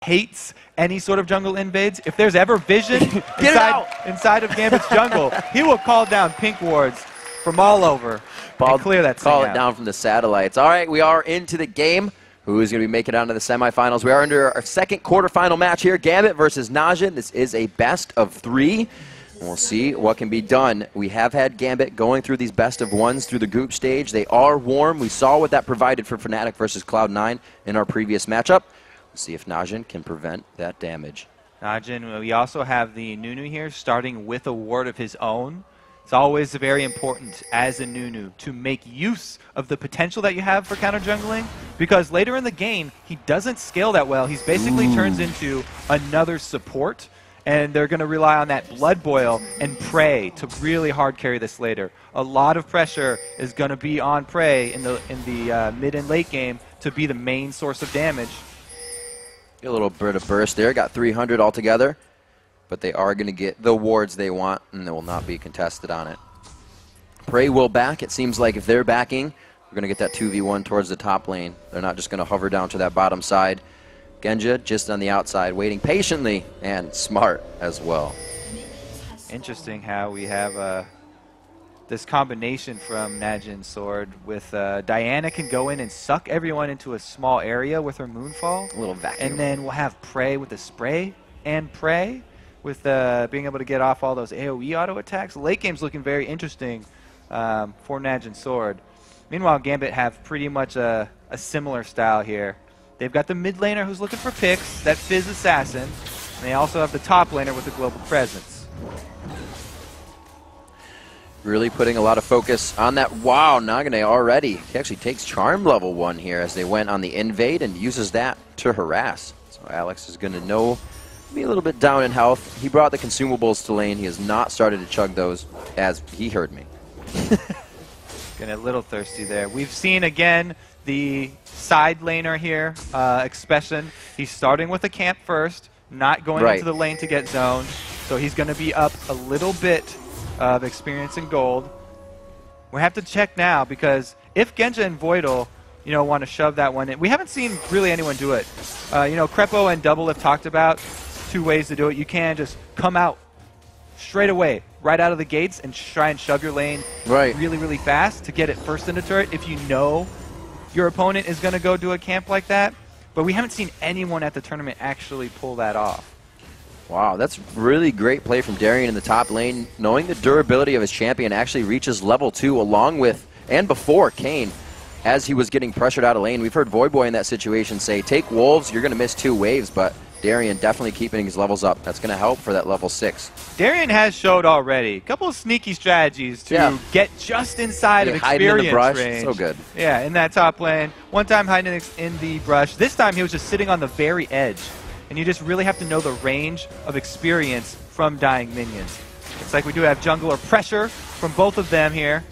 hates any sort of jungle invades. If there's ever vision inside of Gambit's jungle, he will call down pink wards from all over and clear that thing out. Call it down from the satellites. All right, we are into the game. Who is going to be making it on to the semifinals? We are under our second quarterfinal match here. Gambit versus Najin. This is a best of 3. And we'll see what can be done. We have had Gambit going through these best of 1s through the group stage. They are warm. We saw what that provided for Fnatic versus Cloud9 in our previous matchup. We'll see if Najin can prevent that damage. Najin, we also have the Nunu here starting with a ward of his own. It's always very important as a Nunu to make use of the potential that you have for counter jungling, because later in the game, he doesn't scale that well. He's basically turns into another support, and they're going to rely on that blood boil and Prey to really hard carry this later. A lot of pressure is going to be on Prey in the mid and late game to be the main source of damage. Get a little bit of burst there. Got 300 altogether. But they are going to get the wards they want, and they will not be contested on it. Prey will back. It seems like if they're backing, we're going to get that 2v1 towards the top lane. They're not just going to hover down to that bottom side. Genja just on the outside, waiting patiently, and smart as well. Interesting how we have this combination from Najin Sword with Diana can go in and suck everyone into a small area with her Moonfall. A little vacuum. And then we'll have Prey with the spray and Prey, with being able to get off all those AoE auto attacks. Late game's looking very interesting for Najin Sword. Meanwhile, Gambit have pretty much a similar style here. They've got the mid laner who's looking for picks, that Fizz Assassin, and they also have the top laner with a global presence. Really putting a lot of focus on that. Wow, Nagane already. He actually takes Charm level 1 here as they went on the invade and uses that to harass. So Alex is going to know. Be a little bit down in health. He brought the consumables to lane. He has not started to chug those, as he heard me. Getting a little thirsty there. We've seen again the side laner here, Expression. He's starting with a camp first, not going into the lane to get zoned. So he's going to be up a little bit of experience in gold. We have to check now, because if Genja and Voidal want to shove that one in, we haven't seen really anyone do it. Crepo and Double have talked about 2 ways to do it. You can just come out straight away, right out of the gates, and try and shove your lane really, really fast to get it first into turret if you know your opponent is going to go do a camp like that. But we haven't seen anyone at the tournament actually pull that off. Wow, that's really great play from Darian in the top lane, knowing the durability of his champion actually reaches level 2 along with and before Kayn. As he was getting pressured out of lane, we've heard Voyboy in that situation say, take Wolves, you're going to miss 2 waves, but Darian definitely keeping his levels up. That's going to help for that level 6. Darian has showed already a couple of sneaky strategies to get just inside of experience in the brush. range. So good. Yeah, in that top lane. One time hiding in the brush. This time he was just sitting on the very edge. And you just really have to know the range of experience from dying minions. Looks like we do have jungler pressure from both of them here.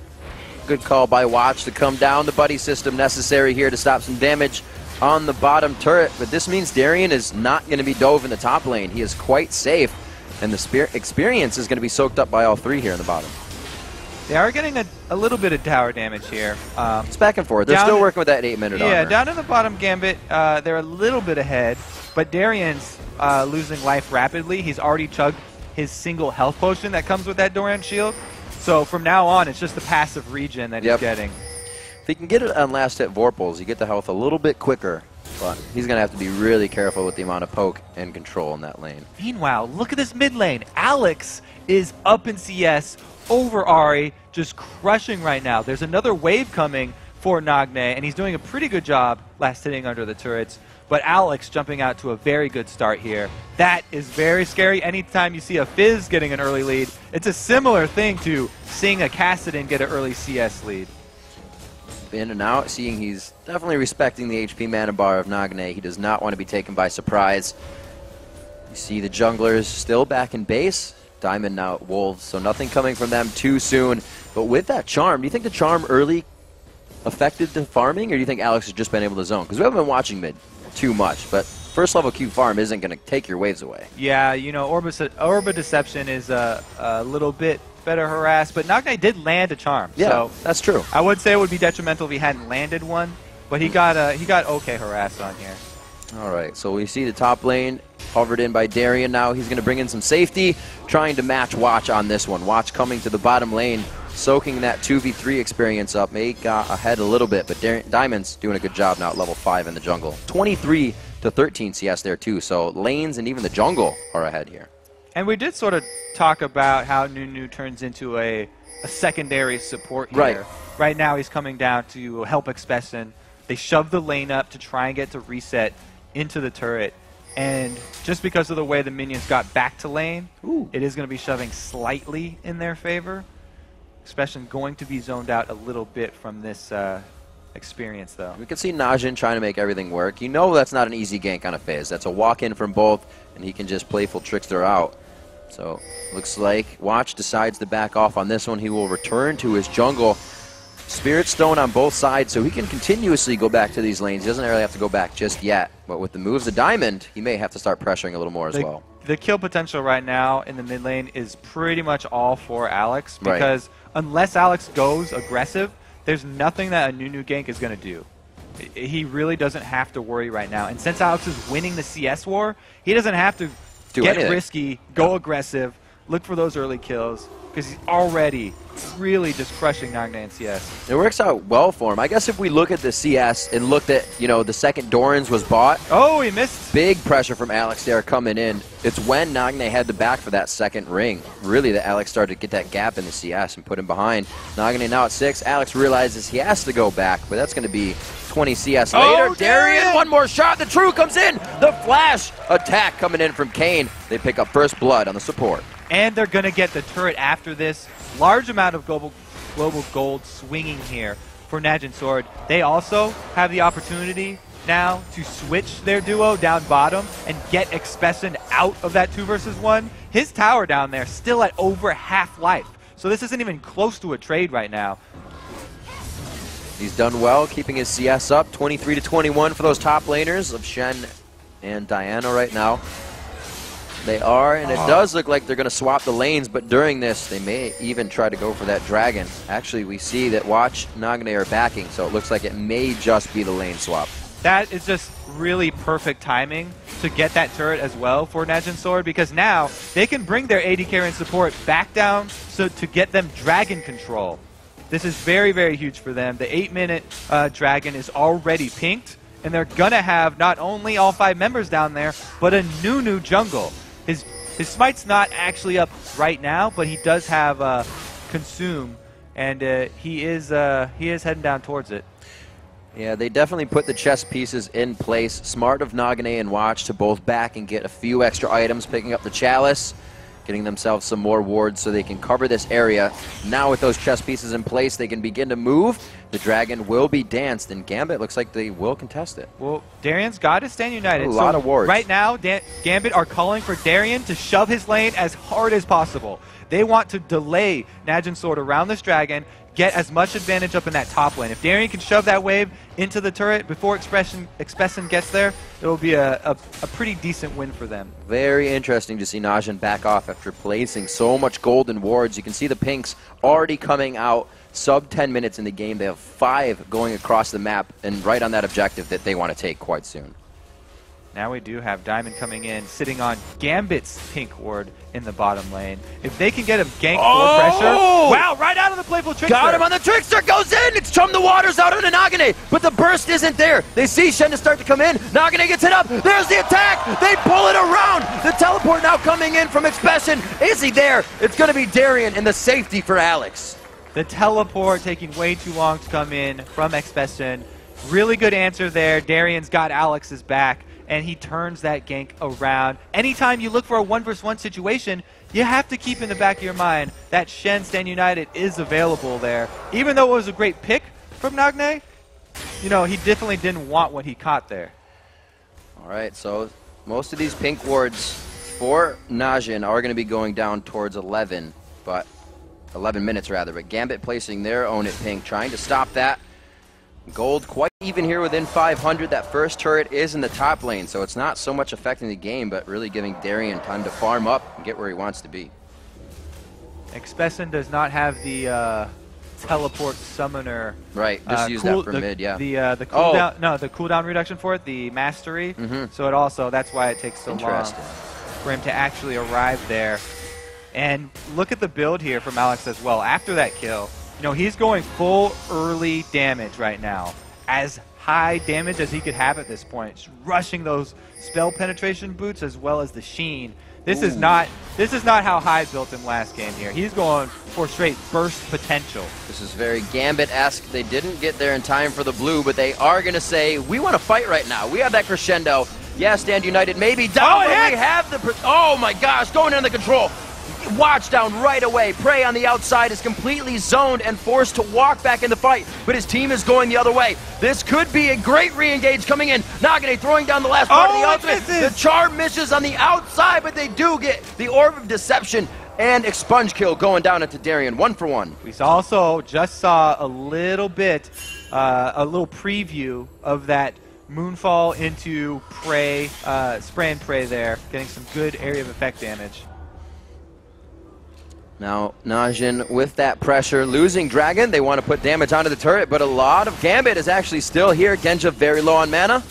Good call by Watch to come down. The buddy system necessary here to stop some damage on the bottom turret, but this means Darian is not going to be dove in the top lane. He is quite safe, and the experience is going to be soaked up by all 3 here in the bottom. They are getting a little bit of tower damage here. It's back and forth. They're still working with that 8-minute armor. Yeah, down in the bottom Gambit, they're a little bit ahead, but Darian's losing life rapidly. He's already chugged his single health potion that comes with that Doran shield. So from now on, it's just the passive regen that he's getting. If he can get it on last hit Vorpals, you get the health a little bit quicker, but he's going to have to be really careful with the amount of poke and control in that lane. Meanwhile, look at this mid lane. Alex is up in CS over Ahri, just crushing right now. There's another wave coming for Nagne, and he's doing a pretty good job last hitting under the turrets. But Alex jumping out to a very good start here. That is very scary. Anytime you see a Fizz getting an early lead, it's a similar thing to seeing a Kassadin get an early CS lead. In and out, seeing he's definitely respecting the HP mana bar of Nagne. He does not want to be taken by surprise. You see the junglers still back in base. Diamond now at Wolves, so nothing coming from them too soon. But with that charm, do you think the charm early affected the farming, or do you think Alex has just been able to zone? Because we haven't been watching mid too much, but first level Q farm isn't going to take your waves away. Yeah, Orba Deception is a little bit better harassed, but Nagne did land a charm. Yeah, so that's true. I would say it would be detrimental if he hadn't landed one, but he got okay harassed on here. All right, so we see the top lane hovered in by Darien now. He's going to bring in some safety, trying to match Watch on this one. Watch coming to the bottom lane, soaking that 2v3 experience up. May got ahead a little bit, but Diamond's doing a good job now at level 5 in the jungle. 23 to 13 CS there too, so lanes and even the jungle are ahead here. And we did sort of talk about how Nunu turns into a secondary support here. Right. Right now he's coming down to help Expression. They shove the lane up to try and get to reset into the turret. And just because of the way the minions got back to lane, it is going to be shoving slightly in their favor. Expression going to be zoned out a little bit from this experience, though. We can see Najin trying to make everything work. You know that's not an easy gank on a phase. That's a walk-in from both, and he can just playful trickster out. So looks like Watch decides to back off on this one. He will return to his jungle. Spirit Stone on both sides, so he can continuously go back to these lanes. He doesn't really have to go back just yet. But with the moves of Diamond, he may have to start pressuring a little more as well. The kill potential right now in the mid lane is pretty much all for Alex, because unless Alex goes aggressive, there's nothing that a Nunu gank is going to do. He really doesn't have to worry right now. And since Alex is winning the CS war, he doesn't have to get risky, go aggressive, look for those early kills, because he's already really just crushing Nagne in CS. It works out well for him. I guess if we look at the CS and looked at, you know, the second Doran's was bought. Oh, he missed. Big pressure from Alex there coming in. It's when Nagne had the back for that second ring, really, that Alex started to get that gap in the CS and put him behind. Nagne now at 6. Alex realizes he has to go back, but that's going to be 20 CS later. Oh, Darien, one more shot. The True comes in. The flash attack coming in from Kane. They pick up first blood on the support. And they're going to get the turret after this. Large amount of global gold swinging here for Najin Sword. They also have the opportunity now to switch their duo down bottom and get Expression out of that 2 versus 1. His tower down there still at over half life. So this isn't even close to a trade right now. He's done well, keeping his CS up. 23 to 21 for those top laners of Shen and Diana right now. They are, and it does look like they're going to swap the lanes, but during this, they may even try to go for that dragon. Actually, we see that Watch, Nagne are backing, so it looks like it may just be the lane swap. That is just really perfect timing to get that turret as well for Najin Sword, because now they can bring their AD carry and support back down so to get them dragon control. This is very, very huge for them. The 8-minute dragon is already pinked, and they're going to have not only all 5 members down there, but a new jungle. His smite's not actually up right now, but he does have consume, and he is heading down towards it. Yeah, they definitely put the chess pieces in place. Smart of Nagne and Watch to both back and get a few extra items, picking up the chalice, getting themselves some more wards so they can cover this area. Now with those chess pieces in place, they can begin to move. The dragon will be danced, and Gambit looks like they will contest it. Well, Darien's got to stand united. A lot of wards. Right now, Gambit are calling for Darien to shove his lane as hard as possible. They want to delay Najin Sword around this dragon, get as much advantage up in that top lane. If Darien can shove that wave into the turret before Expression gets there, it will be a pretty decent win for them. Very interesting to see Najin back off after placing so much golden wards. You can see the pinks already coming out. Sub 10 minutes in the game. They have 5 going across the map and right on that objective that they want to take quite soon. Now we do have Diamond coming in, sitting on Gambit's pink ward in the bottom lane. If they can get a gank for pressure. Wow, right out of the playful trickster. Got him on the trickster, goes in. It's from the waters out on the Nagne, but the burst isn't there. They see Shen to start to come in. Nagne gets hit up. There's the attack. They pull it around. The teleport now coming in from Expression. Is he there? It's going to be Darien and the safety for Alex. The teleport taking way too long to come in from Expression. Really good answer there. Darien's got Alex's back, and he turns that gank around. Anytime you look for a 1 versus 1 situation, you have to keep in the back of your mind that Shen Stand United is available there. Even though it was a great pick from Nagne, you know, he definitely didn't want what he caught there. All right, so most of these pink wards for Najin are going to be going down towards 11, but 11 minutes rather, but Gambit placing their own at pink, trying to stop that. Gold quite even here within 500. That first turret is in the top lane, so it's not so much affecting the game, but really giving Darien time to farm up and get where he wants to be. Expression does not have the teleport summoner. Right, just use that for mid, yeah. The cooldown, no, the cooldown reduction for it, the mastery. So it also, that's why it takes so long for him to actually arrive there. And look at the build here from Alex as well. After that kill, you know, he's going full early damage right now. As high damage as he could have at this point. Just rushing those spell penetration boots as well as the sheen. This is not how Hyde built him last game here. He's going for straight burst potential. This is very Gambit-esque. They didn't get there in time for the blue, but they are going to say, we want to fight right now. We have that crescendo. Yeah, stand united, maybe down, but we have the... Oh my gosh, going into the control. Watch down right away. Prey on the outside is completely zoned and forced to walk back in the fight, but his team is going the other way. This could be a great re-engage coming in. Nagane throwing down the last part of the ultimate. The charm misses on the outside, but they do get the Orb of Deception and Expunge kill going down into Darien, 1 for 1. We also just saw a little bit, a little preview of that Moonfall into Prey, spray and pray there, getting some good area of effect damage. Now, Najin with that pressure, losing Dragon. They want to put damage onto the turret, but a lot of Gambit is actually still here. Genja very low on mana.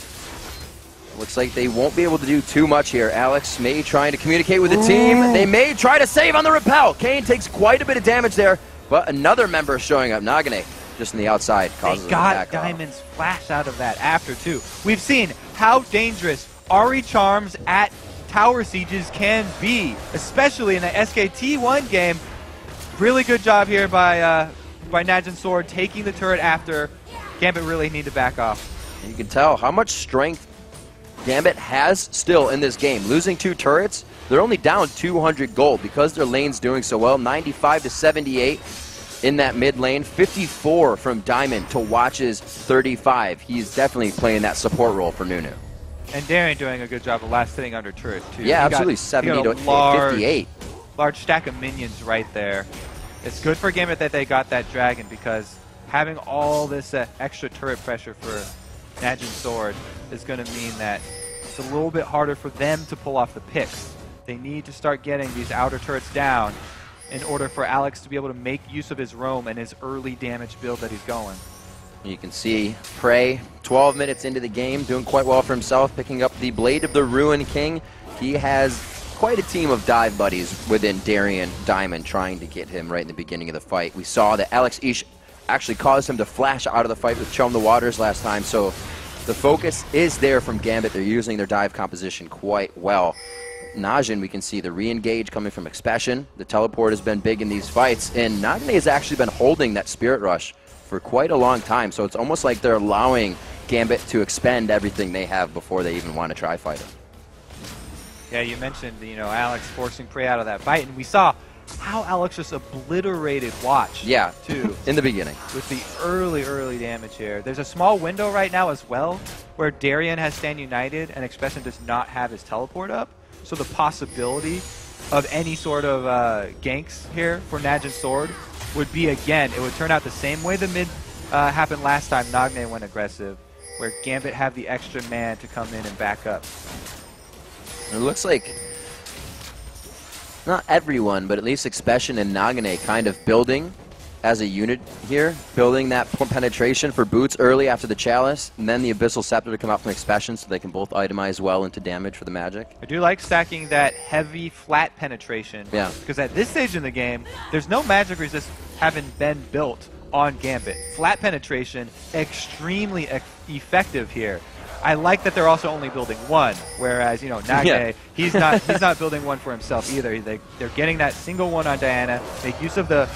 Looks like they won't be able to do too much here. Alex may trying to communicate with the team. They may try to save on the repel. Kane takes quite a bit of damage there, but another member showing up. Nagane just on the outside causes they got Diamond's flash out of that after, too. We've seen how dangerous Ahri charms at tower sieges can be, especially in the SKT1 game. Really good job here by Najin Sword taking the turret after. Gambit really need to back off. You can tell how much strength Gambit has still in this game. Losing 2 turrets, they're only down 200 gold because their lane's doing so well. 95 to 78 in that mid lane. 54 from Diamond to Watch's 35. He's definitely playing that support role for Nunu. And Darien doing a good job of last sitting under turret, too. Yeah, absolutely. 70 to 58. Large stack of minions right there. It's good for Gambit that they got that dragon, because having all this extra turret pressure for Najin Sword is going to mean that it's a little bit harder for them to pull off the picks. They need to start getting these outer turrets down in order for Alex to be able to make use of his roam and his early damage build that he's going. You can see Prey, 12 minutes into the game, doing quite well for himself, picking up the Blade of the Ruin King. He has quite a team of dive buddies within Darien Diamond trying to get him right in the beginning of the fight. We saw that Alex Ish actually caused him to flash out of the fight with Chum the Waters last time, so the focus is there from Gambit. They're using their dive composition quite well. Najin, we can see the re-engage coming from Expression. The teleport has been big in these fights, and Nagane has actually been holding that Spirit Rush for quite a long time, so it's almost like they're allowing Gambit to expend everything they have before they even want to try fight him. Yeah, you mentioned, you know, Alex forcing Prey out of that fight, and we saw how Alex just obliterated Watch. Yeah, too. In the beginning. With the early damage here. There's a small window right now as well where Darien has Stand United and Expression does not have his teleport up. So the possibility of any sort of ganks here for Najin Sword would be, again, it would turn out the same way the mid happened last time Nagane went aggressive, where Gambit have the extra man to come in and back up. It looks like not everyone, but at least Expression and Nagane kind of building as a unit here, building that penetration for boots early after the Chalice, and then the Abyssal Scepter to come out from Expression so they can both itemize well into damage for the magic. I do like stacking that heavy flat penetration, because at this stage in the game, there's no magic resist having been built on Gambit. Flat penetration, extremely effective here. I like that they're also only building one, whereas, you know, Nagane, he's not building one for himself either. They're getting that single one on Diana, make use of the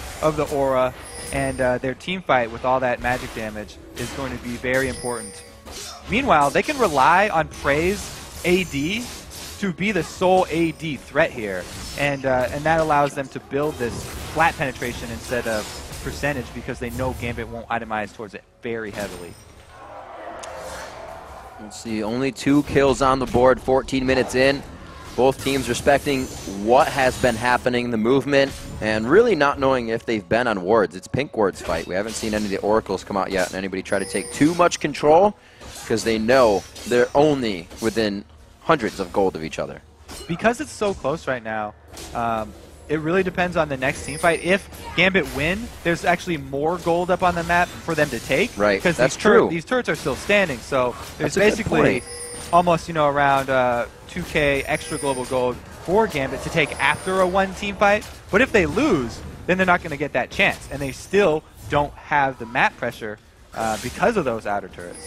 aura, and their team fight with all that magic damage is going to be very important. Meanwhile, they can rely on Prey's AD to be the sole AD threat here, and that allows them to build this flat penetration instead of percentage, because they know Gambit won't itemize towards it very heavily. Let's see, only 2 kills on the board, 14 minutes in. Both teams respecting what has been happening, the movement, and really not knowing if they've been on wards. It's Pink Ward's fight. We haven't seen any of the oracles come out yet, and anybody try to take too much control, because they know they're only within hundreds of gold of each other. Because it's so close right now, it really depends on the next team fight. If Gambit win, there's actually more gold up on the map for them to take. Right, because that's true. These turrets are still standing, so there's That's basically almost, you know, around 2K extra global gold for Gambit to take after a one-team fight. But if they lose, then they're not going to get that chance, and they still don't have the map pressure because of those outer turrets.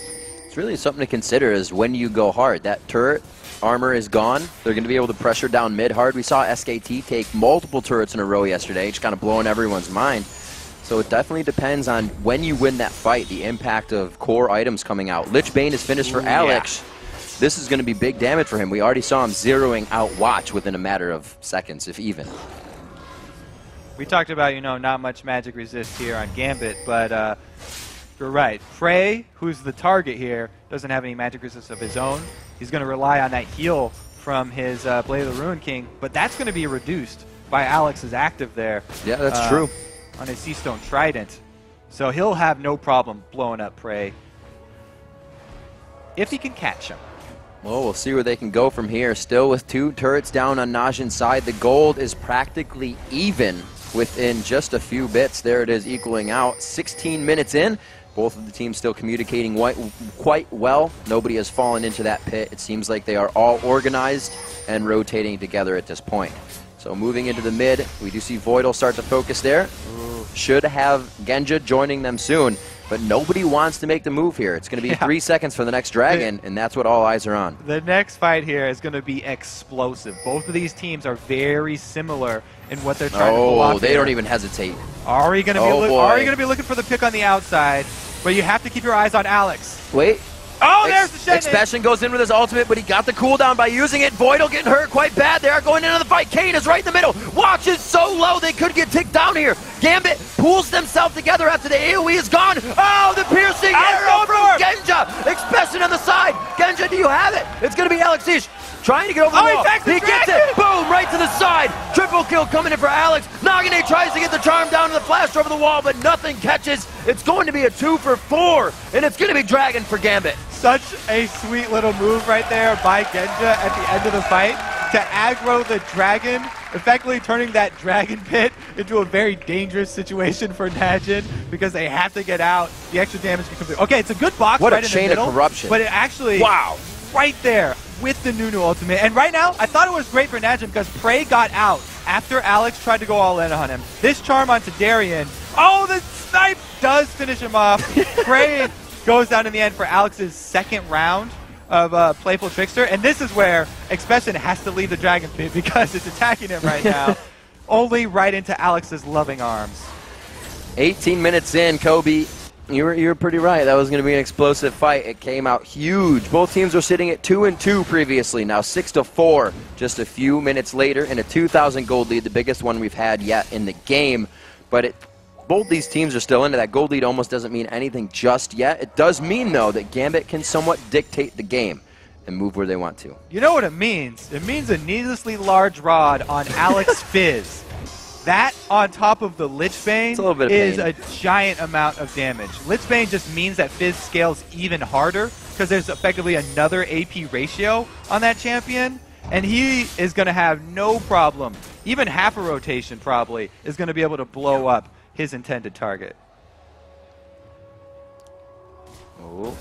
It's really something to consider is when you go hard. That turret armor is gone. They're going to be able to pressure down mid hard. We saw SKT take multiple turrets in a row yesterday, just kind of blowing everyone's mind. So it definitely depends on when you win that fight, the impact of core items coming out. Lich Bane is finished for Alex. This is going to be big damage for him. We already saw him zeroing out Watch within a matter of seconds, if even. We talked about, you know, not much magic resist here on Gambit, but you're right. Prey, who's the target here, doesn't have any magic resist of his own. He's going to rely on that heal from his Blade of the Ruined King, but that's going to be reduced by Alex's active there. Yeah, that's true. On his Seastone Trident. So he'll have no problem blowing up Prey if he can catch him. Well, we'll see where they can go from here. Still with 2 turrets down on Najin's side. The gold is practically even within just a few bits. There it is, equaling out. 16 minutes in. Both of the teams still communicating quite well. Nobody has fallen into that pit. It seems like they are all organized and rotating together at this point. So moving into the mid, we do see Voidal start to focus there. Ooh. Should have Genja joining them soon, but nobody wants to make the move here. It's going to be 3 seconds for the next dragon, and that's what all eyes are on. The next fight here is going to be explosive. Both of these teams are very similar in what they're trying to pull off. Oh, they don't even hesitate. Are you going to be looking for the pick on the outside? But you have to keep your eyes on Alex. Wait. Oh, there's the shit. Expression goes in with his ultimate, but he got the cooldown by using it. Voidal getting hurt quite bad there, going into the fight. Kane is right in the middle. Watch is so low, they could get ticked down here. Gambit pulls themselves together after the AoE is gone. Oh, the piercing arrow from Genja. Expression on the side. Genja, do you have it? It's going to be Alex Ish. Trying to get over the wall. He gets it. Boom, right to the side. Triple kill coming in for Alex. Nagane tries to get the charm down to the flash over the wall, but nothing catches. It's going to be a 2 for 4, and it's going to be Dragon for Gambit. Such a sweet little move right there by Genja at the end of the fight to aggro the dragon, effectively turning that dragon pit into a very dangerous situation for Najin because they have to get out. The extra damage becomes... Okay, it's a good box right in the middle. What a chain of corruption. But it actually... Wow. Right there with the Nunu ultimate. And right now, I thought it was great for Najin because Prey got out after Alex tried to go all in on him. This charm onto Darien. Oh, the snipe does finish him off. Prey goes down in the end for Alex's second round of Playful Trickster. And this is where Expression has to leave the Dragon Pit because it's attacking him right now. Only right into Alex's loving arms. 18 minutes in, Kobe. You were pretty right. That was going to be an explosive fight. It came out huge. Both teams were sitting at 2-2 previously. Now 6-4 just a few minutes later in a 2,000 gold lead, the biggest one we've had yet in the game. But both these teams are still into that. Gold lead almost doesn't mean anything just yet. It does mean, though, that Gambit can somewhat dictate the game and move where they want to. You know what it means? It means a needlessly large rod on Alex Fizz. That on top of the Lich Bane is a giant amount of damage. Lich Bane just means that Fizz scales even harder because there's effectively another AP ratio on that champion, and he is going to have no problem. Even half a rotation probably is going to be able to blow up his intended target. Oh,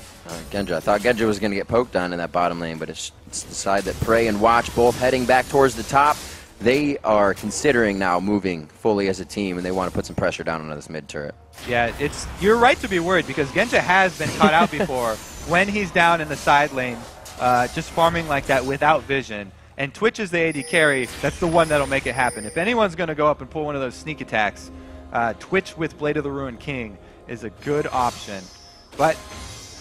Genja. I thought Genja was going to get poked on in that bottom lane, but it's decided that Prey and Watch both heading back towards the top. They are considering now moving fully as a team, and they want to put some pressure down on this mid turret. Yeah, you're right to be worried because Genja has been caught out before when he's down in the side lane, just farming like that without vision. And Twitch is the AD carry. That's the one that'll make it happen. If anyone's going to go up and pull one of those sneak attacks, Twitch with Blade of the Ruined King is a good option. But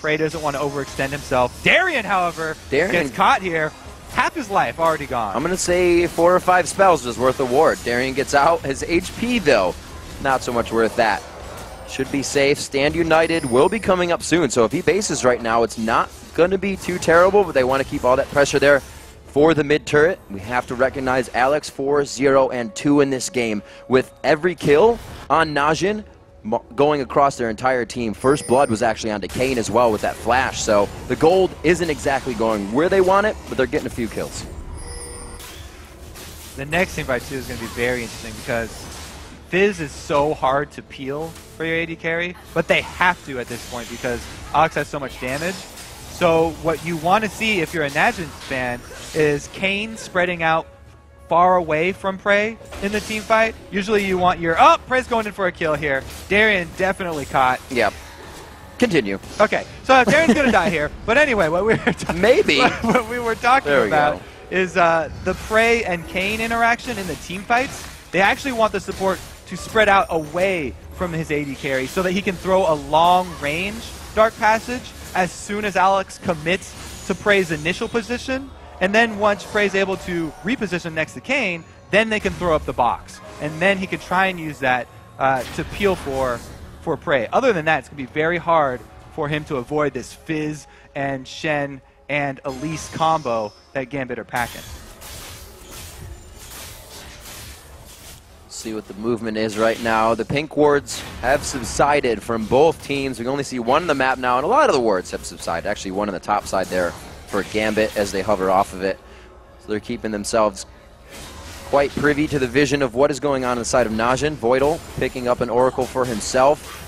Prey doesn't want to overextend himself. Darien, however, gets caught here. Half his life already gone. I'm going to say 4 or 5 spells was worth a ward. Darien gets out. His HP, though, not so much worth that. Should be safe. Stand United will be coming up soon. So if he bases right now, it's not going to be too terrible, but they want to keep all that pressure there for the mid turret. We have to recognize Alex 4-0-2 in this game. With every kill on Najin going across their entire team. First blood was actually on Kane as well with that flash. So the gold isn't exactly going where they want it, but they're getting a few kills. The next team fight, too, is going to be very interesting because Fizz is so hard to peel for your AD carry, but they have to at this point because Alex has so much damage. So what you want to see if you're a Najin fan is Kayn spreading out far away from Prey in the team fight. Usually you want your, oh, Prey's going in for a kill here. Darian definitely caught. Yep. Continue. Okay, so Darian's going to die here. But anyway, what we were what we were talking about is the Prey and Kayn interaction in the team fights. They actually want the support to spread out away from his AD carry so that he can throw a long range Dark Passage as soon as Alex commits to Prey's initial position. And then once Prey's able to reposition next to Kayn, then they can throw up the box. And then he can try and use that to peel for Prey. Other than that, it's going to be very hard for him to avoid this Fizz and Shen and Elise combo that Gambit are packing. See what the movement is right now. The pink wards have subsided from both teams. We can only see one on the map now, and a lot of the wards have subsided. Actually, one on the top side there for Gambit as they hover off of it. So they're keeping themselves quite privy to the vision of what is going on inside of Najin. Voidal picking up an Oracle for himself.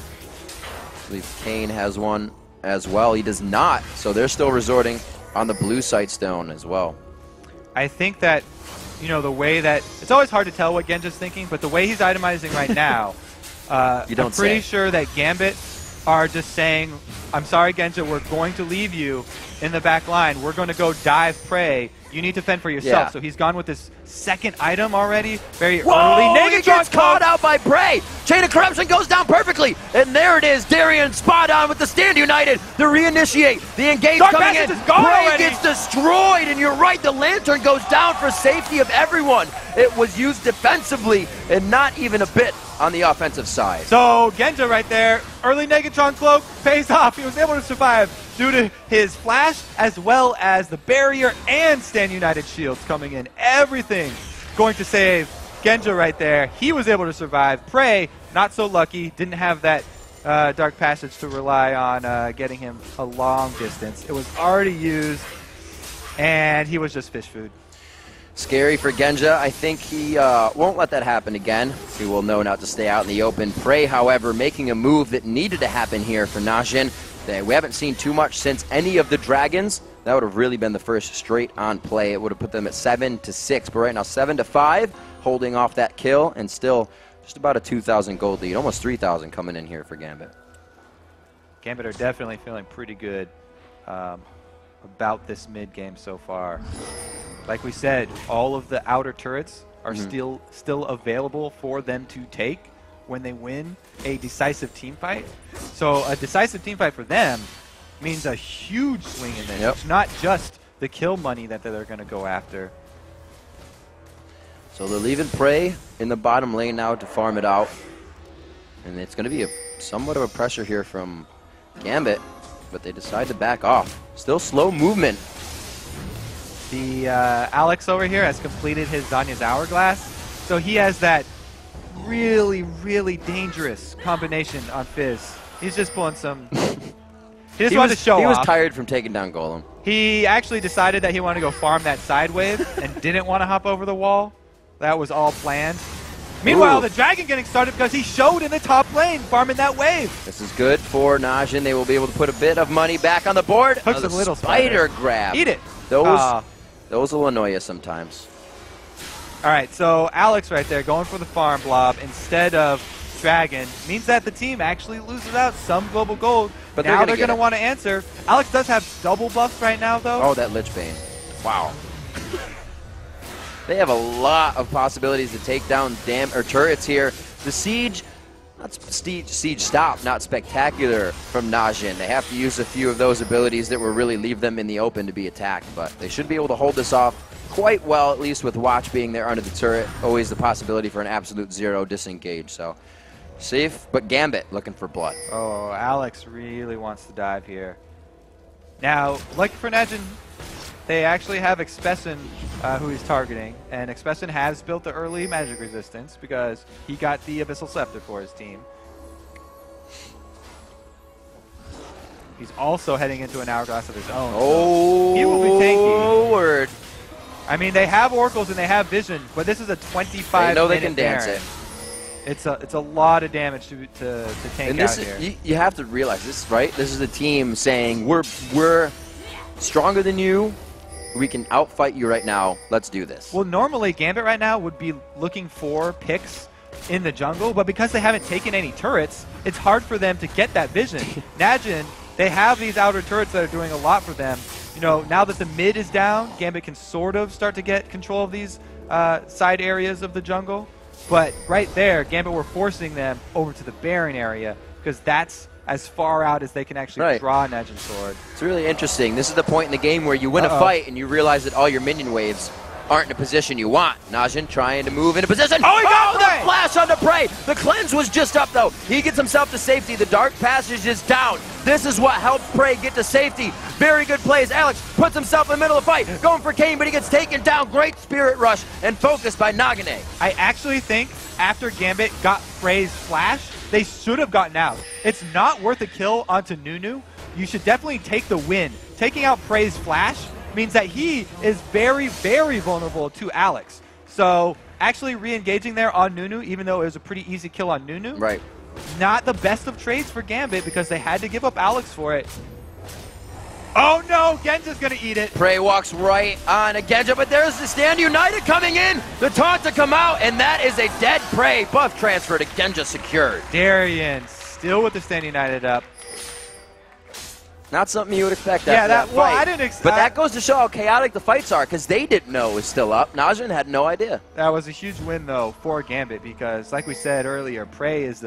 I believe Kayn has one as well. He does not, so they're still resorting on the blue site stone as well. I think that, you know, the way that, it's always hard to tell what Genja's thinking, but the way he's itemizing right now, I'm pretty sure that Gambit are just saying, I'm sorry, Genja, we're going to leave you in the back line. We're going to go dive Prey. You need to fend for yourself. Yeah. So he's gone with this second item already. Very early. He gets caught out by Prey. Chain of Corruption goes down perfectly. And there it is. Darian spot on with the stand united. The reinitiate. The engage Dark coming in. Prey gets destroyed. And you're right. The Lantern goes down for safety of everyone. It was used defensively and not even a bit on the offensive side. So Genja right there. Early Negatron Cloak pays off. He was able to survive due to his flash as well as the barrier and stand united shields coming in. Everything going to save Genja right there. He was able to survive. Prey, not so lucky. Didn't have that Dark Passage to rely on getting him a long distance. It was already used, and he was just fish food. Scary for Genja. I think he won't let that happen again. He will know not to stay out in the open. Prey, however, making a move that needed to happen here for Najin. We haven't seen too much since any of the Dragons. That would have really been the first straight-on play. It would have put them at 7-6, but right now 7-5, holding off that kill, and still just about a 2,000 gold lead, almost 3,000 coming in here for Gambit. Gambit are definitely feeling pretty good about this mid-game so far. Like we said, all of the outer turrets are still available for them to take when they win a decisive team fight. So a decisive team fight for them means a huge swing in this. It's not just the kill money that they're going to go after. So they're leaving Prey in the bottom lane now to farm it out. And it's going to be somewhat of a pressure here from Gambit, but they decide to back off. Still slow movement. The Alex over here has completed his Zanya's Hourglass, so he has that really, really dangerous combination on Fizz. He's just pulling some... He just wanted to show off. He was tired from taking down Golem. He actually decided that he wanted to go farm that side wave and didn't want to hop over the wall. That was all planned. Meanwhile, the Dragon getting started because he showed in the top lane farming that wave. This is good for Najin. They will be able to put a bit of money back on the board. Hooks a little spider grab. Eat it. Those will annoy you sometimes. All right, so Alex right there going for the farm blob instead of Dragon means that the team actually loses out some global gold. But now they're going to want to answer. Alex does have double buffs right now, though. Oh, that Lich Bane. Wow. They have a lot of possibilities to take down turrets here. The siege, siege stop, not spectacular from Najin. They have to use a few of those abilities that will really leave them in the open to be attacked, but they should be able to hold this off quite well, at least with Watch being there under the turret. Always the possibility for an absolute zero disengage, so safe, but Gambit looking for blood. Oh, Alex really wants to dive here. Now, like for Najin, they actually have Expessin who he's targeting, and Expessin has built the early magic resistance because he got the Abyssal Scepter for his team. He's also heading into an Hourglass of his own. Oh, so he will be tanky. Word. I mean, they have oracles and they have vision, but this is a 25 They know they minute can dance Baron. it. It's a lot of damage to tank And this out here. you have to realize this, right? This is a team saying we're stronger than you. We can outfight you right now. Let's do this. Well, normally Gambit right now would be looking for picks in the jungle, but because they haven't taken any turrets, it's hard for them to get that vision. Najin, they have these outer turrets that are doing a lot for them. You know, now that the mid is down, Gambit can sort of start to get control of these side areas of the jungle. But right there, Gambit were forcing them over to the Baron area because that's as far out as they can actually draw Najin Sword. It's really interesting. This is the point in the game where you win a fight and you realize that all your minion waves aren't in a position you want. Najin trying to move into position. Oh, he got the flash on the Prey. The cleanse was just up, though. He gets himself to safety. The Dark Passage is down. This is what helps Prey get to safety. Very good plays. Alex puts himself in the middle of the fight, going for Kane, but he gets taken down. Great Spirit Rush and focus by Nagane. I actually think after Gambit got Prey's flash, they should have gotten out. It's not worth a kill onto Nunu. You should definitely take the win. Taking out Prey's flash means that he is very, very vulnerable to Alex. So actually re-engaging there on Nunu, even though it was a pretty easy kill on Nunu, not the best of trades for Gambit because they had to give up Alex for it. Oh no, Genja's gonna eat it. Prey walks right on a Genja, but there's the Stand United coming in. The taunt to come out, and that is a dead Prey. Buff transfer to Genja secured. Darien still with the Stand United up. Not something you would expect after that fight. Well, I didn't expect. But that goes to show how chaotic the fights are, because they didn't know it was still up. Najin had no idea. That was a huge win, though, for Gambit, because, like we said earlier, Prey is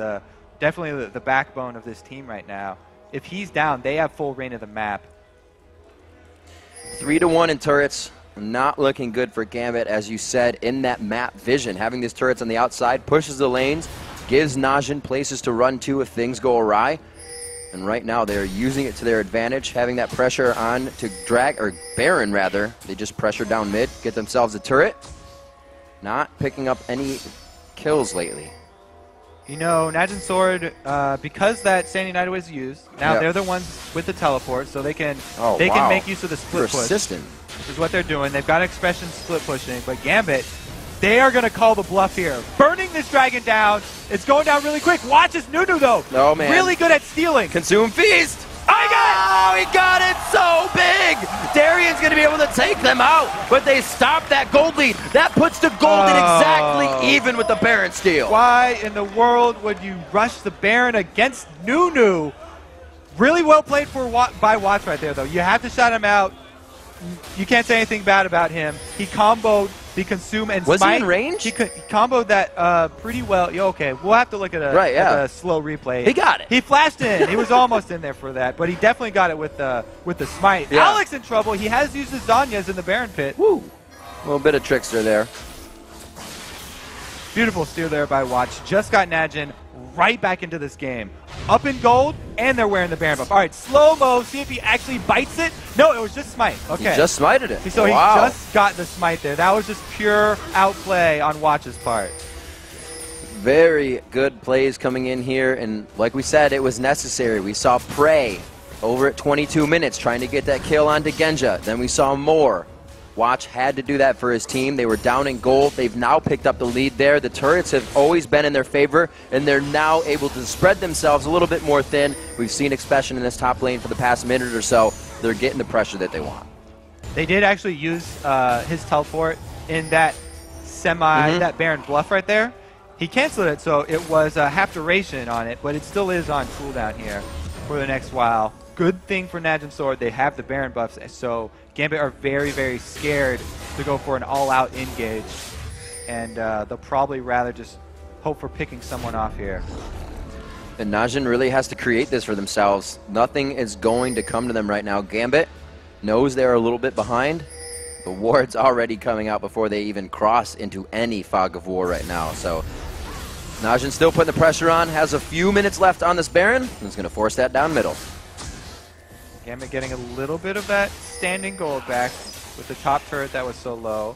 definitely the backbone of this team right now. If he's down, they have full reign of the map. 3-1 in turrets. Not looking good for Gambit, as you said, in that map vision. Having these turrets on the outside pushes the lanes, gives Najin places to run to if things go awry. And right now they're using it to their advantage, having that pressure on to drag, or Baron rather. They just pressure down mid, get themselves a turret. Not picking up any kills lately. You know, Najin Sword, because that Stand United was used, now they're the ones with the teleport, so they can can make use of the split push. Which is what they're doing. They've got Expression split pushing, but Gambit, they are going to call the bluff here. Burning this dragon down. It's going down really quick. Watch this Nunu, though. Oh, man. Really good at stealing. Consume Feast. Oh, he got it so big. Darian's going to be able to take them out, but they stopped that gold lead. That puts the golden exactly even with the Baron steal. Why in the world would you rush the Baron against Nunu? Really well played by Watts right there, though. You have to shout him out. You can't say anything bad about him. He comboed the Consume and Smite. Was he in range? He comboed that pretty well. Okay, we'll have to look at a slow replay. He got it. He flashed in. He was almost in there for that, but he definitely got it with the Smite. Yeah. Alex in trouble. He has used his Zanyas in the Baron pit. Woo. A little bit of trickster there. Beautiful steal there by Watch. Just got Najin right back into this game. Up in gold, and they're wearing the Baron buff. All right, slow-mo, see if he actually bites it. No, it was just Smite. Okay. He just smited it. So he just got the Smite there. That was just pure outplay on Watch's part. Very good plays coming in here, and like we said, it was necessary. We saw Prey over at 22 minutes trying to get that kill onto Genja. Then we saw more. Watch had to do that for his team. They were down in gold. They've now picked up the lead there. The turrets have always been in their favor, and they're now able to spread themselves a little bit more thin. We've seen Expression in this top lane for the past minute or so. They're getting the pressure that they want. They did actually use his teleport in that that Baron bluff right there. He canceled it, so it was half duration on it, but it still is on cooldown here for the next while. Good thing for Najin Sword, they have the Baron buffs, so Gambit are very, very scared to go for an all-out engage, and they'll probably rather just hope for picking someone off here. And Najin really has to create this for themselves. Nothing is going to come to them right now. Gambit knows they're a little bit behind. The ward's already coming out before they even cross into any fog of war right now. So Najin still putting the pressure on, has a few minutes left on this Baron, and is going to force that down middle. Gambit getting a little bit of that standing gold back with the top turret that was so low.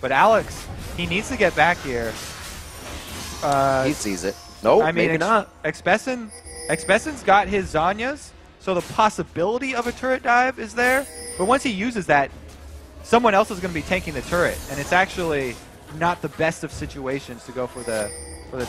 But Alex, he needs to get back here. He sees it. No, maybe not. Expression's got his Zanyas, so the possibility of a turret dive is there. But once he uses that, someone else is going to be tanking the turret, and it's actually not the best of situations to go for the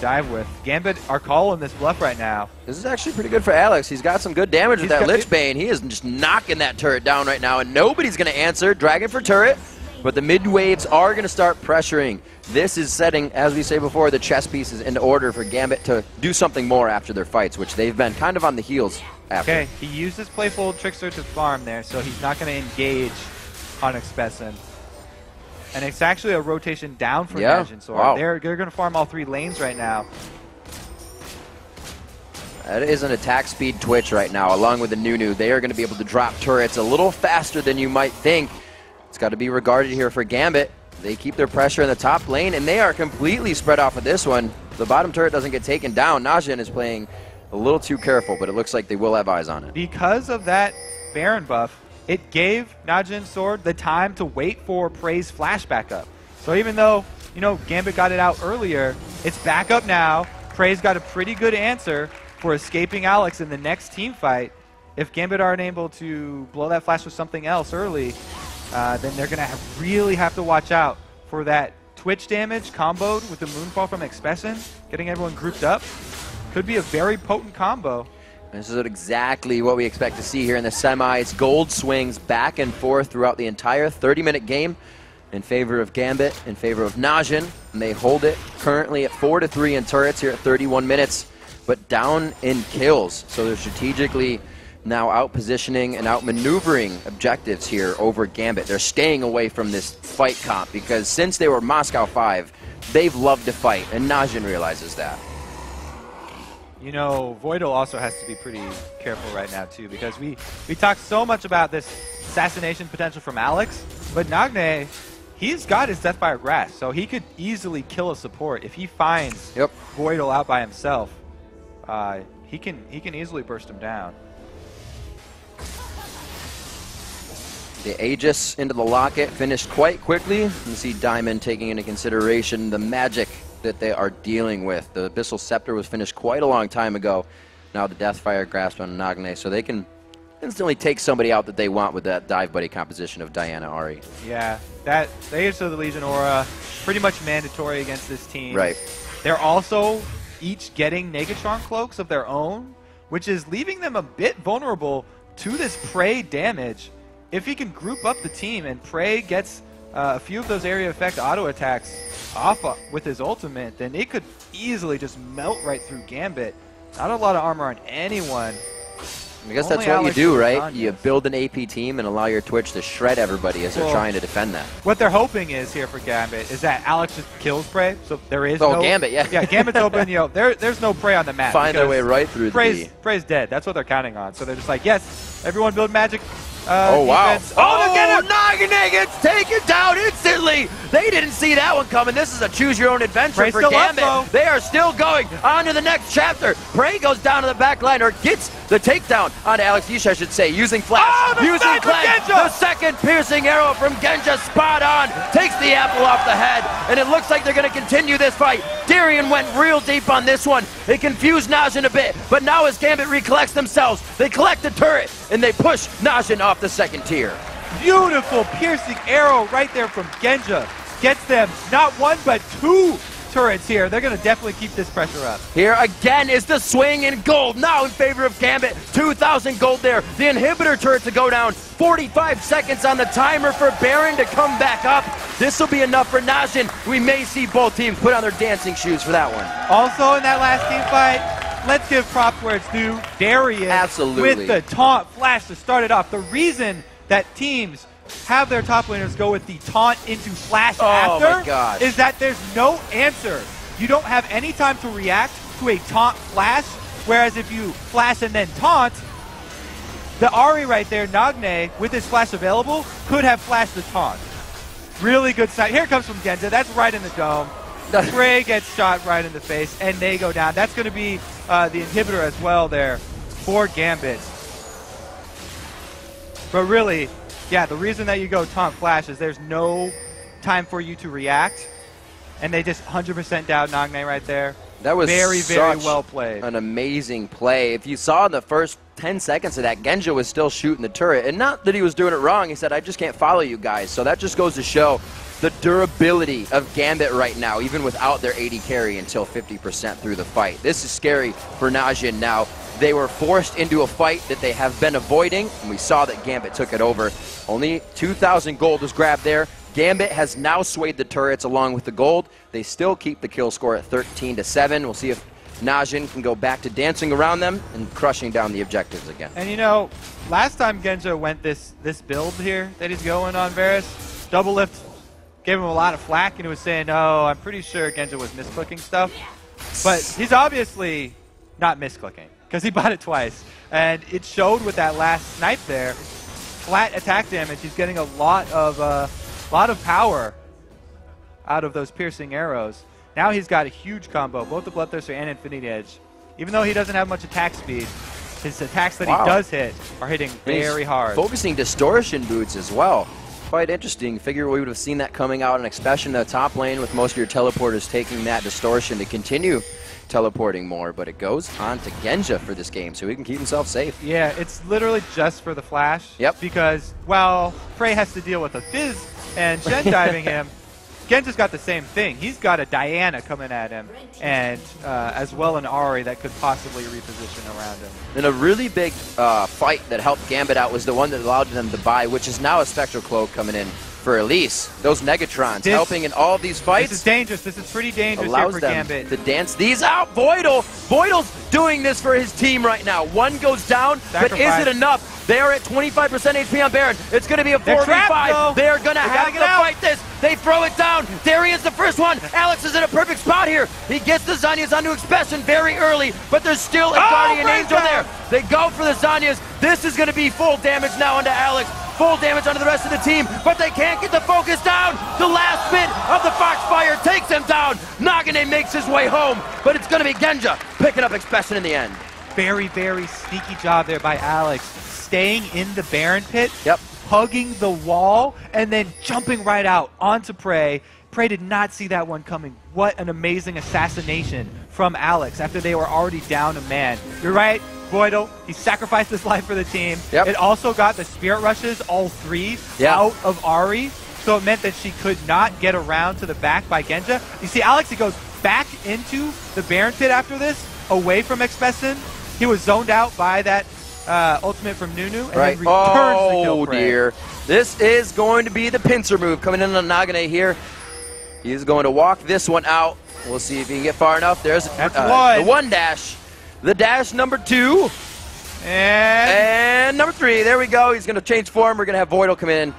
dive with. Gambit are calling this bluff right now. This is actually pretty good for Alex. He's got some good damage with that Lich Bane. He is just knocking that turret down right now, and nobody's going to answer. Dragon for turret, but the mid waves are going to start pressuring. This is setting, as we say before, the chess pieces into order for Gambit to do something more after their fights, which they've been kind of on the heels after. Okay, he used his Playful Trickster to farm there, so he's not going to engage on Expesin. And it's actually a rotation down for Najin Sword. Wow. They're going to farm all 3 lanes right now. That is an attack speed twitch right now, along with the Nunu. They are going to be able to drop turrets a little faster than you might think. It's got to be regarded here for Gambit. They keep their pressure in the top lane, and they are completely spread off of this one. The bottom turret doesn't get taken down. Najin is playing a little too careful, but it looks like they will have eyes on it. Because of that Baron buff, it gave Najin Sword the time to wait for Prey's flash back up. So even though, you know, Gambit got it out earlier, it's back up now. Prey's got a pretty good answer for escaping Alex in the next team fight. If Gambit aren't able to blow that flash with something else early, then they're going to really have to watch out for that Twitch damage comboed with the Moonfall from Expesin, getting everyone grouped up. Could be a very potent combo. This is exactly what we expect to see here in the semis. Gold swings back and forth throughout the entire 30-minute game in favor of Gambit, in favor of Najin, and they hold it currently at 4-3 in turrets here at 31 minutes, but down in kills. So they're strategically now out-positioning and out-maneuvering objectives here over Gambit. They're staying away from this fight comp because since they were Moscow 5, they've loved to fight, and Najin realizes that. You know, Voidal also has to be pretty careful right now, too, because we talked so much about this assassination potential from Alex, but Nagne, he's got his Deathfire Grasp, so he could easily kill a support. If he finds Voidal out by himself, he can easily burst him down. The Aegis into the Locket finished quite quickly. You see Diamond taking into consideration the magic that they are dealing with. The Abyssal Scepter was finished quite a long time ago. Now the Deathfire Grasp on Nagne, so they can instantly take somebody out that they want with that dive buddy composition of Diana Ahri. Yeah, that the Aegis of the Legion Aura, pretty much mandatory against this team. Right. They're also each getting Negatron cloaks of their own, which is leaving them a bit vulnerable to this Prey damage. If he can group up the team and Prey gets a few of those area effect auto attacks off with his ultimate, then it could easily just melt right through Gambit. Not a lot of armor on anyone. I guess that's what you do, right? You build an AP team and allow your Twitch to shred everybody as they're trying to defend that. What they're hoping is here for Gambit is that Alex just kills Prey, so there is no... Gambit, yeah. Yeah, Gambit's open, you know, there's no Prey on the map. Find their way right through the... Prey's dead. That's what they're counting on. So they're just like, yes, everyone build magic. Oh, wow. Defense. Oh, Nagne gets taken down instantly. They didn't see that one coming. This is a choose-your-own-adventure Prey's for still Gambit. up, they are still going on to the next chapter. Prey goes down to the back line, or gets the takedown onto Alex Yish, I should say, using Flash. Using Cleanse. The second piercing arrow from Genja, spot on. Takes the apple off the head, and it looks like they're going to continue this fight. Darian went real deep on this one. It confused Najin a bit, but now as Gambit recollects themselves, they collect the turret, and they push Najin off the second tier. Beautiful piercing arrow right there from Genja. Gets them not one, but 2 turrets here. They're going to definitely keep this pressure up. Here again is the swing in gold, now in favor of Gambit. 2,000 gold there. The inhibitor turret to go down. 45 seconds on the timer for Baron to come back up. This will be enough for Najin. We may see both teams put on their dancing shoes for that one. Also in that last team fight, let's give props where it's due. Darian with the taunt flash to start it off. The reason that teams have their top laners go with the taunt into flash after is that there's no answer. You don't have any time to react to a taunt flash, whereas if you flash and then taunt, the Ahri right there, Nagne, with his flash available, could have flashed the taunt. Really good sight. Here it comes from Genja. That's right in the dome. Prey gets shot right in the face, and they go down. That's going to be the inhibitor as well there for Gambit. But really, yeah, the reason that you go taunt flash is there's no time for you to react, and they just 100% down Nagne right there. That was very well played. An amazing play. If you saw in the first 10 seconds of that, Genja was still shooting the turret. And not that he was doing it wrong. He said, I just can't follow you guys. So that just goes to show the durability of Gambit right now, even without their AD carry until 50% through the fight. This is scary for Najin now. They were forced into a fight that they have been avoiding, and we saw that Gambit took it over. Only 2,000 gold was grabbed there. Gambit has now swayed the turrets along with the gold. They still keep the kill score at 13-7. We'll see if Najin can go back to dancing around them and crushing down the objectives again. And you know, last time Genja went this build here that he's going on Varus, double lift gave him a lot of flack, and he was saying, oh, I'm pretty sure Genja was misclicking stuff. But he's obviously not misclicking, because he bought it twice. And it showed with that last snipe there. Flat attack damage, he's getting a lot of power out of those piercing arrows. Now he's got a huge combo, both the Bloodthirster and Infinity Edge. Even though he doesn't have much attack speed, his attacks that he does hit are hitting very hard. Focusing distortion boots as well. Quite interesting. Figure we would have seen that coming out, and especially in the top lane with most of your teleporters taking that distortion to continue teleporting more, but it goes on to Genja for this game, so he can keep himself safe. Yeah, it's literally just for the flash. Yep. Because, well, Frey has to deal with a Fizz and Shen diving him. Genja's got the same thing. He's got a Diana coming at him, and as well an Ahri that could possibly reposition around him. And a really big fight that helped Gambit out was the one that allowed them to buy, which is now a Spectral Cloak coming in for Elise. Those Negatrons helping in all of these fights. This is dangerous. This is pretty dangerous allows here for them Gambit. to dance these out. Voidal's doing this for his team right now. One goes down, but is it enough? They are at 25% HP on Baron. It's going to be a 4v5. They are going to have to fight this. They throw it down. Darian's the first one. Alex is in a perfect spot here. He gets the Zanyas onto Expression very early, but there's still a Guardian Angel there. They go for the Zanyas. This is going to be full damage now onto Alex. Full damage onto the rest of the team, but they can't get the focus down. The last bit of the Foxfire takes him down. Nagane makes his way home, but it's going to be Genja picking up Expression in the end. Very, very sneaky job there by Alex. Staying in the Baron pit, hugging the wall, and then jumping right out onto Prey. Prey did not see that one coming. What an amazing assassination from Alex after they were already down a man. You're right, Voidal, he sacrificed his life for the team. It also got the Spirit Rushes, all three, out of Ahri, so it meant that she could not get around to the back by Genja. You see, Alex, he goes back into the Baron pit after this, away from Expesin. He was zoned out by that ultimate from Nunu, and then returns the kill Prey. Dear. This is going to be the pincer move coming in on Nagane here. He's going to walk this one out. We'll see if he can get far enough. There's the one dash. The dash number 2. And number 3. There we go. He's going to change form. We're going to have Voidal come in.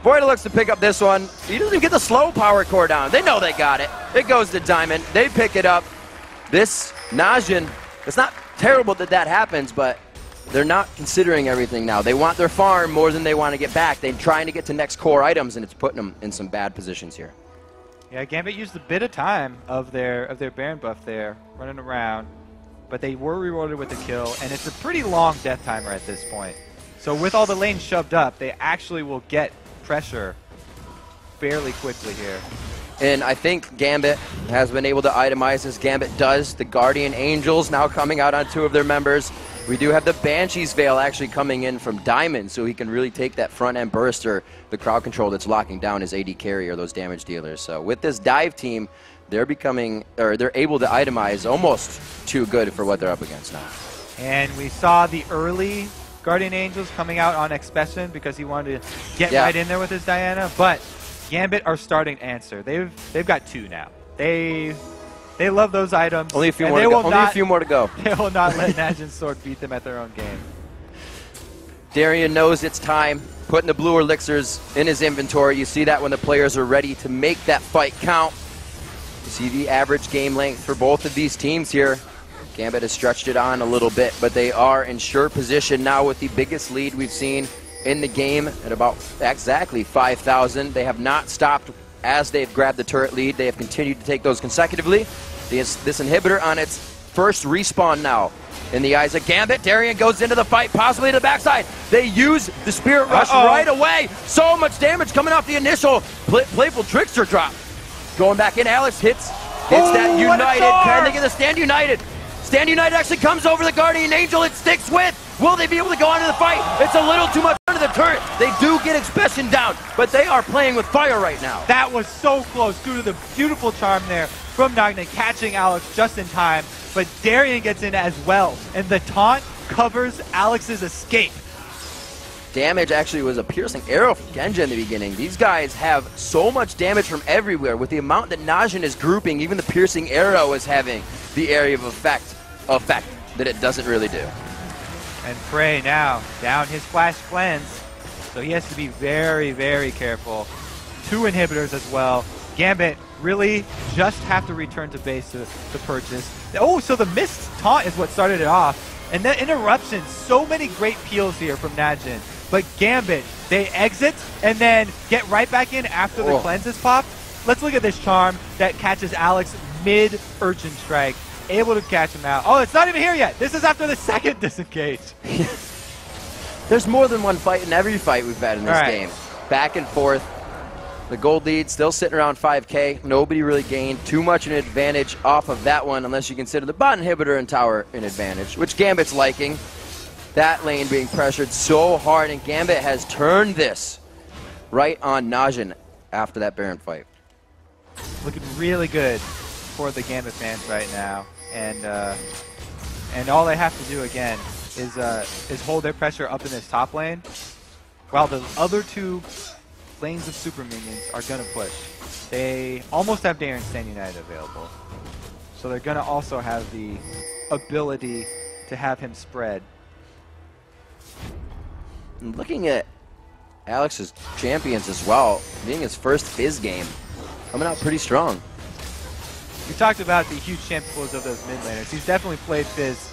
Voidal looks to pick up this one. He doesn't even get the slow power core down. They know they got it. It goes to Diamond. They pick it up. This Najin, it's not terrible that that happens, but they're not considering everything now. They want their farm more than they want to get back. They're trying to get to next core items, and it's putting them in some bad positions here. Yeah, Gambit used a bit of time of their Baron buff there, running around, but they were rewarded with the kill, and it's a pretty long death timer at this point. So with all the lanes shoved up, they actually will get pressure fairly quickly here. And I think Gambit has been able to itemize as Gambit does. The Guardian Angels now coming out on 2 of their members. We do have the Banshee's Veil actually coming in from Diamond, so he can really take that front-end burster, the crowd control that's locking down his AD carry or those damage dealers. So with this dive team, they're able to itemize almost too good for what they're up against now. And we saw the early Guardian Angels coming out on Expression because he wanted to get right in there with his Diana, but Gambit are starting to answer. They've got 2 now. They love those items. Only a few more to go. Only a few more to go. They will not let Najin's sword beat them at their own game. Darian knows it's time, putting the blue elixirs in his inventory. You see that when the players are ready to make that fight count. You see the average game length for both of these teams here. Gambit has stretched it on a little bit, but they are in sure position now with the biggest lead we've seen in the game at about exactly 5,000. They have not stopped as they've grabbed the turret lead. They have continued to take those consecutively. This inhibitor on its first respawn now. In the eyes of Gambit, Darian goes into the fight, possibly to the backside. They use the Spirit Rush right away. So much damage coming off the initial Playful Trickster drop. Going back in, Alex hits It's that what a United. charge! Can they get the Stand United? Stand United actually comes over the Guardian Angel. It sticks with. Will they be able to go on to the fight? It's a little too much under the turret. They do get Expression down, but they are playing with fire right now. That was so close due to the beautiful charm there from Nagne, catching Alex just in time. But Darian gets in as well, and the taunt covers Alex's escape. Damage actually was a piercing arrow from Genja in the beginning. These guys have so much damage from everywhere. With the amount that Najin is grouping, even the piercing arrow is having the area of effect that it doesn't really do. And Prey now down his flash cleanse, so he has to be very, very careful. 2 inhibitors as well. Gambit really just have to return to base to purchase. Oh, so the missed taunt is what started it off. And then interruption, so many great peels here from Najin. But Gambit, they exit and then get right back in after the cleanse is popped. Let's look at this charm that catches Alex mid-Urchin Strike. Able to catch him out. Oh, it's not even here yet. This is after the second disengage. There's more than one fight in every fight we've had in this game. Back and forth. The gold lead still sitting around 5K. Nobody really gained too much an advantage off of that one unless you consider the bot inhibitor and tower an advantage, which Gambit's liking. That lane being pressured so hard, and Gambit has turned this right on Najin after that Baron fight. Looking really good for the Gambit fans right now, and all they have to do again is hold their pressure up in this top lane, while the other 2 lanes of super minions are gonna push. They almost have Darren Stand United available, so they're gonna also have the ability to have him spread. And looking at Alex's champions as well, being his first Fizz game, coming out pretty strong. We talked about the huge champion pools of those mid laners. He's definitely played Fizz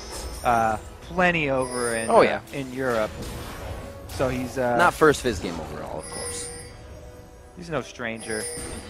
plenty over in, in Europe. So he's... not first Fizz game overall, of course. He's no stranger.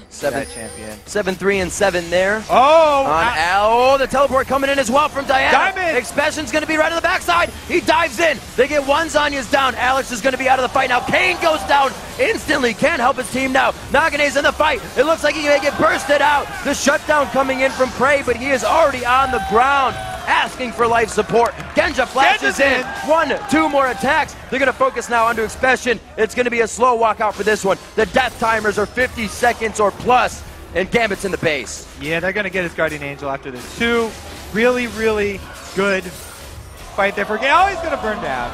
7 champion. 7-3 and 7 there. Oh! On Al. Oh, the teleport coming in as well from Diana. Diamond! Expression's going to be right on the backside. He dives in. They get one. Zanya's down. Alex is going to be out of the fight now. Kane goes down instantly. Can't help his team now. Nagane's in the fight. It looks like he may get bursted out. The shutdown coming in from Prey, but he is already on the ground, asking for life support. Genja flashes in. 1, 2 more attacks. They're going to focus now onto Expression. It's going to be a slow walkout for this one. The death timers are 50 seconds or plus, and Gambit's in the base. Yeah, they're going to get his Guardian Angel after this. 2 really, really good fight there for Gambit. Oh, he's going to burn down.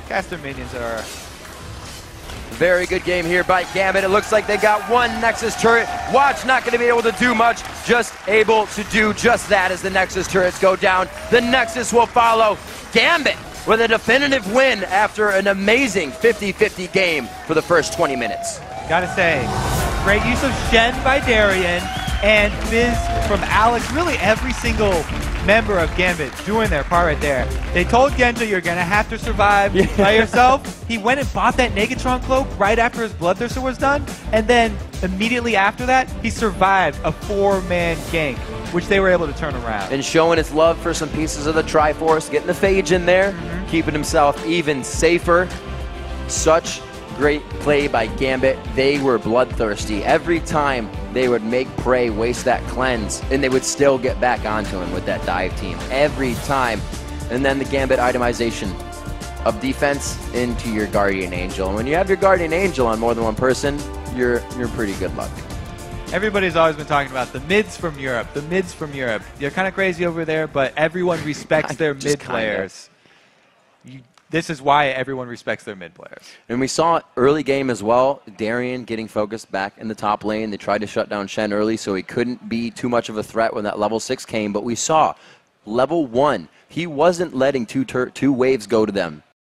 Caster minions are... Very good game here by Gambit. It looks like they got 1 Nexus turret. Watch not going to be able to do much, just able to do just that as the Nexus turrets go down. The Nexus will follow. Gambit with a definitive win after an amazing 50-50 game for the first 20 minutes. Gotta say, great use of Shen by Darian and Fizz from Alex. Really every single member of Gambit doing their part right there. They told Genja you're gonna have to survive by yourself. He went and bought that Negatron cloak right after his Bloodthirster was done, and then immediately after that, he survived a 4-man gank, which they were able to turn around. And showing his love for some pieces of the Triforce, getting the Phage in there, keeping himself even safer. Such great play by Gambit. They were bloodthirsty. Every time they would make Prey waste that cleanse, and they would still get back onto him with that dive team. Every time. And then the Gambit itemization of defense into your Guardian Angel. And when you have your Guardian Angel on more than one person, you're pretty good luck. Everybody's always been talking about the mids from Europe. The mids from Europe. They're kind of crazy over there, but everyone respects their mid players. This is why everyone respects their mid players. And we saw early game as well, Darian getting focused back in the top lane. They tried to shut down Shen early so he couldn't be too much of a threat when that level 6 came, but we saw level 1, he wasn't letting two waves go to them